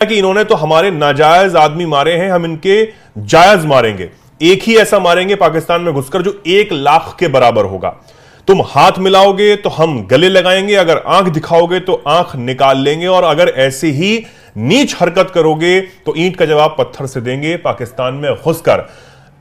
कि इन्होंने तो हमारे नाजायज आदमी मारे हैं, हम इनके जायज मारेंगे। एक ही ऐसा मारेंगे पाकिस्तान में घुसकर जो 1 लाख के बराबर होगा। तुम हाथ मिलाओगे तो हम गले लगाएंगे, अगर आंख दिखाओगे तो आंख निकाल लेंगे, और अगर ऐसे ही नीच हरकत करोगे तो ईंट का जवाब पत्थर से देंगे पाकिस्तान में घुसकर।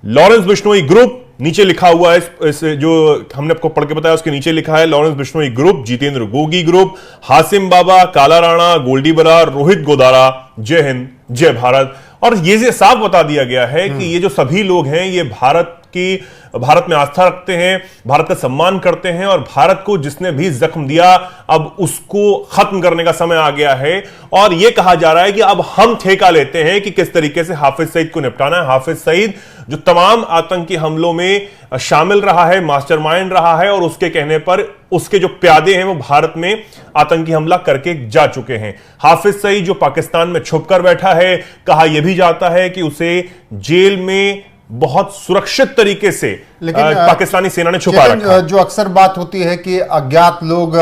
लॉरेंस बिश्नोई ग्रुप नीचे लिखा हुआ है, इस जो हमने आपको पढ़ के बताया उसके नीचे लिखा है लॉरेंस बिश्नोई ग्रुप, जितेंद्र गोगी ग्रुप, हासिम बाबा, काला राणा, गोल्डी बरार, रोहित गोदारा, जय हिंद जय भारत। और ये साफ बता दिया गया है कि ये जो सभी लोग हैं ये भारत में आस्था रखते हैं, भारत का सम्मान करते हैं, और भारत को जिसने भी जख्म दिया अब उसको खत्म करने का समय आ गया है। और यह कहा जा रहा है कि अब हम ठेका लेते हैं कि किस तरीके से हाफिज सईद को निपटाना है। हाफिज सईद जो तमाम आतंकी हमलों में शामिल रहा है, मास्टरमाइंड रहा है, और उसके कहने पर उसके जो प्यादे हैं वो भारत में आतंकी हमला करके जा चुके हैं। हाफिज सईद जो पाकिस्तान में छुपकर बैठा है, कहा यह भी जाता है कि उसे जेल में बहुत सुरक्षित तरीके से पाकिस्तानी सेना ने छुपा रखा। जो अक्सर बात होती है कि अज्ञात लोग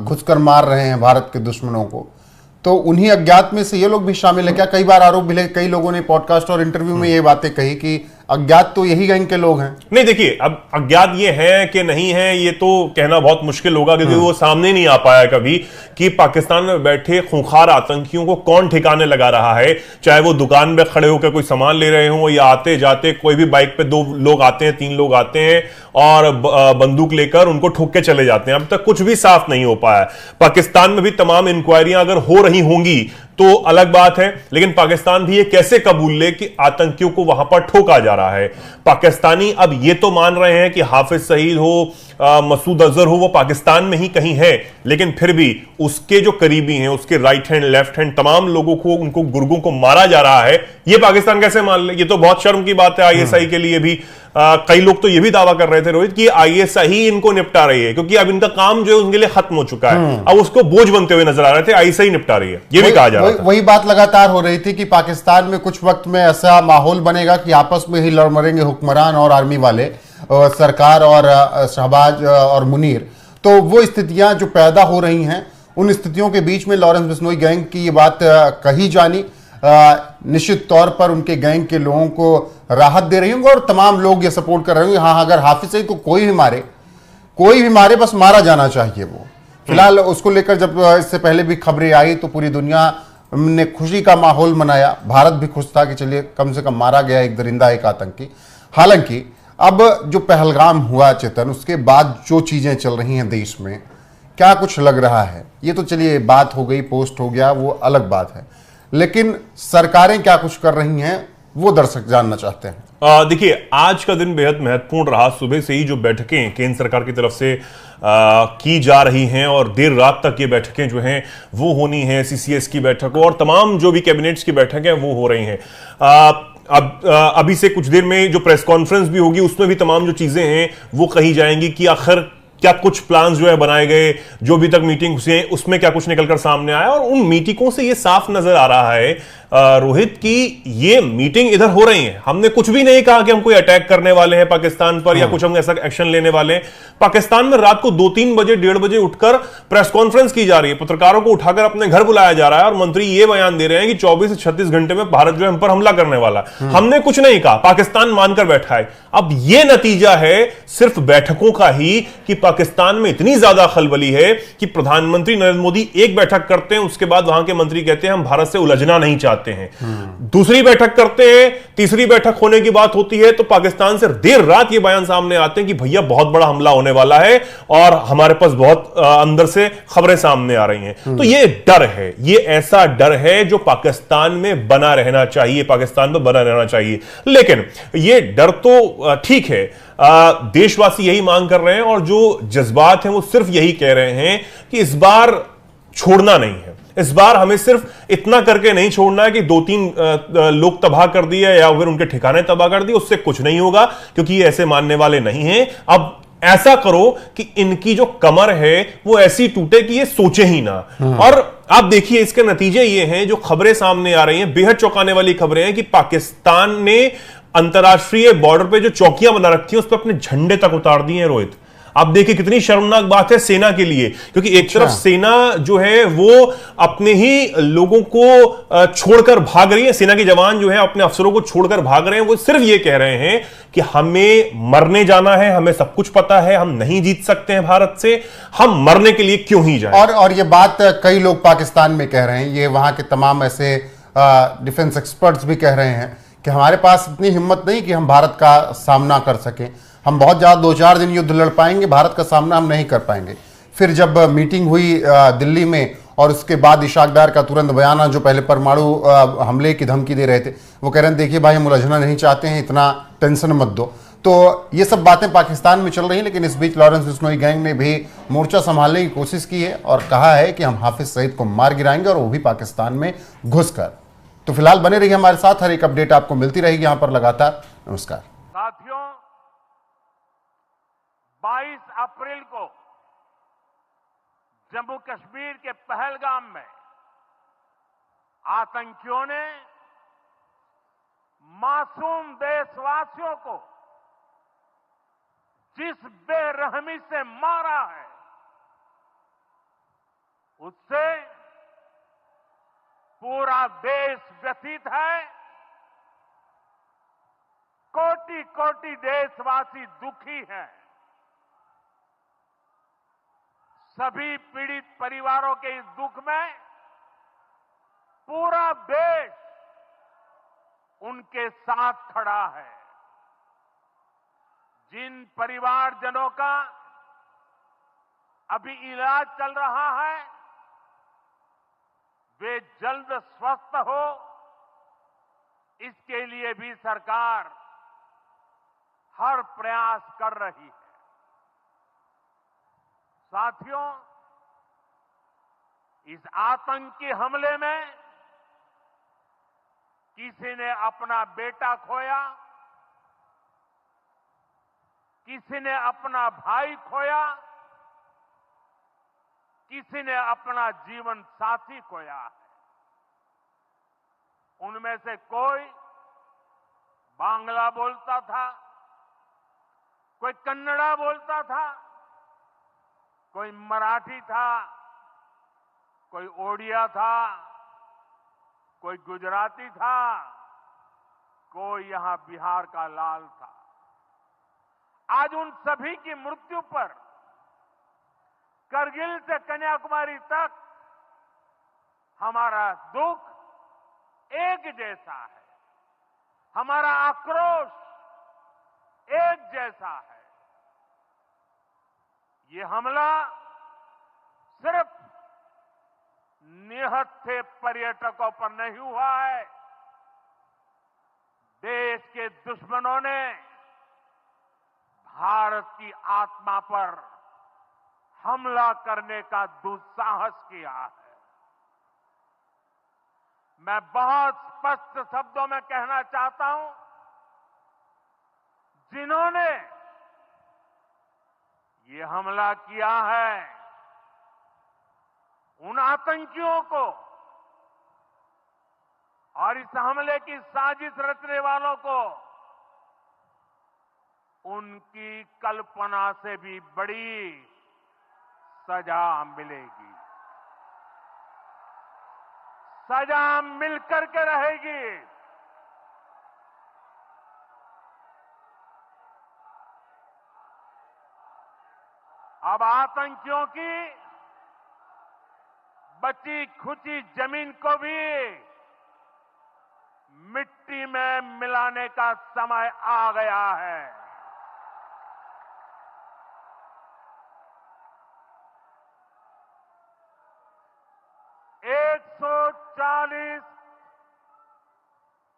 घुसकर मार रहे हैं भारत के दुश्मनों को, तो उन्हीं अज्ञात में से ये लोग भी शामिल है क्या? कई बार आरोप मिले, कई लोगों ने पॉडकास्ट और इंटरव्यू में ये बातें कही कि अज्ञात तो यही गैंग के लोग हैं। नहीं, देखिए, अब अज्ञात ये हैं कि नहीं है ये तो कहना बहुत मुश्किल होगा, क्योंकि वो सामने नहीं आ पाया कभी कि पाकिस्तान में बैठे खूंखार आतंकियों को कौन ठिकाने लगा रहा है। चाहे वो दुकान में खड़े होकर कोई सामान ले रहे हो, या आते जाते कोई भी बाइक पे 2 लोग आते हैं, 3 लोग आते हैं और बंदूक लेकर उनको ठोक के चले जाते हैं। अब तक कुछ भी साफ नहीं हो पाया। पाकिस्तान में भी तमाम इंक्वायरियां अगर हो रही होंगी तो अलग बात है, लेकिन पाकिस्तान भी ये कैसे कबूल ले कि आतंकियों को वहां पर ठोका जा रहा है। पाकिस्तानी अब ये तो मान रहे हैं कि हाफिज सईद हो, मसूद अजहर हो, वो पाकिस्तान में ही कहीं है, लेकिन फिर भी उसके जो करीबी हैं, उसके राइट हैंड लेफ्ट हैंड तमाम लोगों को, उनको गुर्गों को मारा जा रहा है। ये पाकिस्तान कैसे मान ले? ये तो बहुत शर्म की बात है आईएसआई के लिए भी। कई लोग तो ये भी दावा कर रहे थे रोहित कि आईएसआई ही इनको निपटा रही है, क्योंकि अब इनका काम जो है उनके लिए खत्म हो चुका है। अब उसको बोझ बनते हुए नजर आ रहे थे, आईएसआई निपटा रही है, ये भी कहा जा रहा था। वही बात लगातार हो रही थी कि पाकिस्तान में कुछ वक्त में ऐसा माहौल बनेगा कि आपस में ही लड़ मरेंगे हुक्मरान और आर्मी वाले, सरकार और शहबाज और मुनीर। तो वो स्थितियां जो पैदा हो रही हैं, उन स्थितियों के बीच में लॉरेंस बिश्नोई गैंग की ये बात कही जानी निश्चित तौर पर उनके गैंग के लोगों को राहत दे रही होंगे, और तमाम लोग ये सपोर्ट कर रहे होंगे हाँ, अगर हाफिज सईद को कोई भी मारे बस मारा जाना चाहिए। वो फिलहाल उसको लेकर जब इससे पहले भी खबरें आई तो पूरी दुनिया ने खुशी का माहौल मनाया, भारत भी खुश था कि चलिए कम से कम मारा गया एक दरिंदा, एक आतंकी। हालांकि अब जो पहलगाम हुआ चेतन, उसके बाद जो चीजें चल रही हैं देश में, क्या कुछ लग रहा है? ये तो चलिए बात हो गई, पोस्ट हो गया, वो अलग बात है, लेकिन सरकारें क्या कुछ कर रही हैं वो दर्शक जानना चाहते हैं। देखिए, आज का दिन बेहद महत्वपूर्ण रहा। सुबह से ही जो बैठकें केंद्र सरकार की तरफ से की जा रही हैं, और देर रात तक ये बैठकें जो हैं वो होनी है। सीसीएस की बैठक और तमाम जो भी कैबिनेट्स की बैठकें वो हो रही हैं। अभी से कुछ देर में जो प्रेस कॉन्फ्रेंस भी होगी उसमें भी तमाम जो चीजें हैं वो कही जाएंगी कि आखिर क्या कुछ प्लान्स जो है बनाए गए, जो भी तक मीटिंग हुई है उसमें क्या कुछ निकलकर सामने आया। और उन मीटिंगों से ये साफ नजर आ रहा है रोहित की ये मीटिंग इधर हो रही है। हमने कुछ भी नहीं कहा कि हम कोई अटैक करने वाले हैं पाकिस्तान पर, या कुछ हम ऐसा एक्शन लेने वाले हैं। पाकिस्तान में रात को 2-3 बजे 1:30 बजे उठकर प्रेस कॉन्फ्रेंस की जा रही है, पत्रकारों को उठाकर अपने घर बुलाया जा रहा है, और मंत्री ये बयान दे रहे हैं कि 24 से 36 घंटे में भारत जो है हम पर हमला करने वाला है। हमने कुछ नहीं कहा, पाकिस्तान मानकर बैठा है। अब यह नतीजा है सिर्फ बैठकों का ही कि पाकिस्तान में इतनी ज्यादा खलबली है कि प्रधानमंत्री नरेंद्र मोदी एक बैठक करते हैं, उसके बाद वहां के मंत्री कहते हैं हम भारत से उलझना नहीं चाहते हैं। दूसरी बैठक करते हैं, तीसरी बैठक होने की बात होती है तो पाकिस्तान से देर रात ये बयान सामने आते हैं कि भैया बहुत बड़ा हमला होने वाला है और हमारे पास बहुत अंदर से खबरें सामने आ रही हैं। तो ये डर है, ये ऐसा डर है जो पाकिस्तान में बना रहना चाहिए, पाकिस्तान में बना रहना चाहिए। लेकिन ये डर तो ठीक है, देशवासी यही मांग कर रहे हैं, और जो जज्बात हैं वो सिर्फ यही कह रहे हैं कि इस बार छोड़ना नहीं है, इस बार हमें सिर्फ इतना करके नहीं छोड़ना है कि 2-3 लोग तबाह कर दिए या फिर उनके ठिकाने तबाह कर दिए, उससे कुछ नहीं होगा, क्योंकि ये ऐसे मानने वाले नहीं हैं। अब ऐसा करो कि इनकी जो कमर है वो ऐसी टूटे कि ये सोचे ही ना। और आप देखिए इसके नतीजे ये हैं, जो खबरें सामने आ रही हैं, बेहद चौंकाने वाली खबरें हैं कि पाकिस्तान ने अंतर्राष्ट्रीय बॉर्डर पे जो चौकियां बना रखी हैं उस पर अपने झंडे तक उतार दिए हैं रोहित। आप देखिए कितनी शर्मनाक बात है सेना के लिए, क्योंकि एक तरफ सेना जो है वो अपने ही लोगों को छोड़कर भाग रही है, सेना के जवान जो है अपने अफसरों को छोड़कर भाग रहे हैं। वो सिर्फ ये कह रहे हैं कि हमें मरने जाना है, हमें सब कुछ पता है, हम नहीं जीत सकते हैं भारत से, हम मरने के लिए क्यों ही जाएं। और ये बात कई लोग पाकिस्तान में कह रहे हैं, ये वहां के तमाम ऐसे डिफेंस एक्सपर्ट्स भी कह रहे हैं कि हमारे पास इतनी हिम्मत नहीं कि हम भारत का सामना कर सकें, हम बहुत ज़्यादा 2-4 दिन युद्ध लड़ पाएंगे, भारत का सामना हम नहीं कर पाएंगे। फिर जब मीटिंग हुई दिल्ली में और उसके बाद इशाक डार का तुरंत बयान आया, जो पहले परमाणु हमले की धमकी दे रहे थे, वो कह रहे हैं देखिए भाई हम उलझना नहीं चाहते हैं, इतना टेंशन मत दो। तो ये सब बातें पाकिस्तान में चल रही हैं, लेकिन इस बीच लॉरेंस बिश्नोई गैंग ने भी मोर्चा संभालने की कोशिश की है और कहा है कि हम हाफिज सईद को मार गिराएंगे, और वो भी पाकिस्तान में घुसकर। तो फिलहाल बने रहिए हमारे साथ, हर एक अपडेट आपको मिलती रहेगी यहां पर लगातार। नमस्कार साथियों, 22 अप्रैल को जम्मू कश्मीर के पहलगाम में आतंकियों ने मासूम देशवासियों को जिस बेरहमी से मारा है, उससे पूरा देश व्यथित है। कोटि कोटि देशवासी दुखी हैं। सभी पीड़ित परिवारों के इस दुख में पूरा देश उनके साथ खड़ा है। जिन परिवारजनों का अभी इलाज चल रहा है, वे जल्द स्वस्थ हो, इसके लिए भी सरकार हर प्रयास कर रही है। साथियों, इस आतंकी हमले में किसी ने अपना बेटा खोया, किसी ने अपना भाई खोया, किसी ने अपना जीवन साथी खोया है। उनमें से कोई बांग्ला बोलता था, कोई कन्नड़ा बोलता था, कोई मराठी था, कोई ओडिया था, कोई गुजराती था, कोई यहां बिहार का लाल था। आज उन सभी की मृत्यु पर करगिल से कन्याकुमारी तक हमारा दुख एक जैसा है, हमारा आक्रोश एक जैसा है। ये हमला सिर्फ निहत्थे पर्यटकों पर नहीं हुआ है, देश के दुश्मनों ने भारत की आत्मा पर हमला करने का दुस्साहस किया है। मैं बहुत स्पष्ट शब्दों में कहना चाहता हूं, जिन्होंने ये हमला किया है, उन आतंकियों को और इस हमले की साजिश रचने वालों को उनकी कल्पना से भी बड़ी सजा मिलेगी। सजा मिलकर के रहेगी। अब आतंकियों की बची खुची जमीन को भी मिट्टी में मिलाने का समय आ गया है।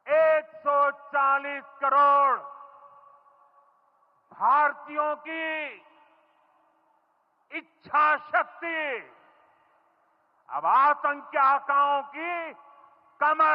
140 करोड़ भारतीयों की इच्छा शक्ति अब आतंकी आकाओं की कमर